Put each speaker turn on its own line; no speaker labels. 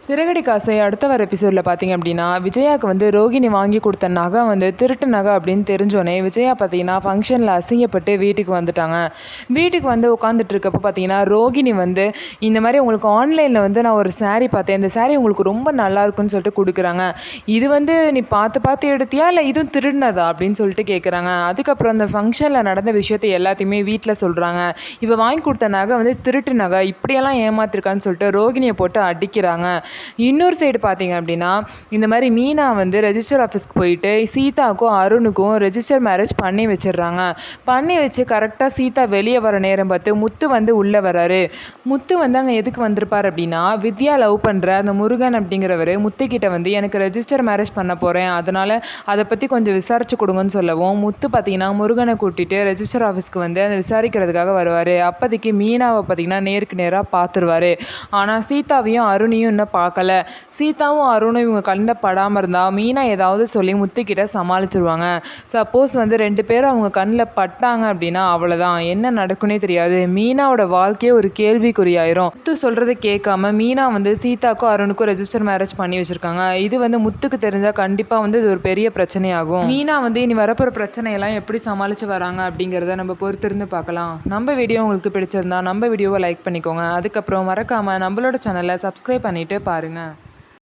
சிறகடி காசை அடுத்த வர எபிசோடில் பார்த்தீங்க அப்படின்னா விஜயாவுக்கு வந்து ரோகிணி வாங்கி கொடுத்த நகை வந்து திருட்டு நகை அப்படின்னு தெரிஞ்சோடனே விஜயா பார்த்தீங்கன்னா ஃபங்க்ஷனில் அசிங்கப்பட்டு வீட்டுக்கு வந்துட்டாங்க. வீட்டுக்கு வந்து உட்காந்துட்டு இருக்கப்போ பார்த்தீங்கன்னா ரோகிணி வந்து இந்த மாதிரி உங்களுக்கு ஆன்லைனில் வந்து நான் ஒரு saree பார்த்தேன், இந்த saree உங்களுக்கு ரொம்ப நல்லா இருக்குன்னு சொல்லிட்டு கொடுக்குறாங்க. இது வந்து நீ பார்த்து பார்த்து எடுத்தியா இல்லை இதுவும் திருடினதா அப்படின்னு சொல்லிட்டு கேட்குறாங்க. அதுக்கப்புறம் அந்த ஃபங்க்ஷனில் நடந்த விஷயத்தை எல்லாத்தையுமே வீட்டில் சொல்கிறாங்க. இவ வாங்கி கொடுத்த நகை வந்து திருட்டு நகை, இப்படியெல்லாம் ஏமாத்திருக்கான்னு சொல்லிட்டு ரோகிணியை போட்டு அடிக்கிறாங்க. இன்னொரு சைடு பார்த்தீங்க அப்படின்னா இந்த மாதிரி மீனா வந்து ரெஜிஸ்டர் ஆஃபீஸ்க்கு போயிட்டு சீதாவுக்கும் அருணுக்கும் ரெஜிஸ்டர் மேரேஜ் பண்ணி வச்சிடுறாங்க. பண்ணி வச்சு கரெக்டாக சீதா வெளியே வர நேரம் பார்த்து முத்து வந்து உள்ளே வராரு. முத்து வந்து அங்கே எதுக்கு வந்திருப்பார் அப்படின்னா வித்யா லவ் பண்ணுற அந்த முருகன் அப்படிங்கிறவர் முத்துக்கிட்ட வந்து எனக்கு ரெஜிஸ்டர் மேரேஜ் பண்ண போகிறேன், அதனால் அதை பற்றி கொஞ்சம் விசாரிச்சு கொடுங்கன்னு சொல்லவும் முத்து பார்த்தீங்கன்னா முருகனை கூட்டிகிட்டு ரெஜிஸ்டர் ஆஃபீஸ்க்கு வந்து அதை விசாரிக்கிறதுக்காக வருவார். அப்போதைக்கு மீனாவை பார்த்தீங்கன்னா நேருக்கு நேராக பார்த்துருவார். ஆனால் சீதாவையும் அருணையும் இன்னும் பார்க்கல. சீதாவும் அருணும் இவங்க கண்ணில் படாமல் இருந்தால் மீனா ஏதாவது சொல்லி முத்துக்கிட்ட சமாளிச்சிருவாங்க. சப்போஸ் வந்து 2 பேரும் அவங்க கண்ணில் பட்டாங்க அப்படின்னா அவ்வளோதான், என்ன நடக்குன்னே தெரியாது. மீனாவோட வாழ்க்கையே ஒரு கேள்விக்குறியாயிரும். முத்து சொல்கிறத கேட்காம மீனா வந்து சீதாக்கும் அருணுக்கும் ரெஜிஸ்டர் மேரேஜ் பண்ணி வச்சுருக்காங்க. இது வந்து முத்துக்கு தெரிஞ்சால் கண்டிப்பாக வந்து இது ஒரு பெரிய பிரச்சனையாகும். மீனா வந்து இனி வரப்போகிற பிரச்சனையெல்லாம் எப்படி சமாளித்து வராங்க அப்படிங்கிறத நம்ம பொறுத்திருந்து பார்க்கலாம். நம்ம வீடியோ உங்களுக்கு பிடிச்சிருந்தா நம்ம வீடியோவை லைக் பண்ணிக்கோங்க. அதுக்கப்புறம் மறக்காமல் நம்மளோட சேனலை சப்ஸ்கிரைப் பண்ணிவிட்டு பாருங்கள்.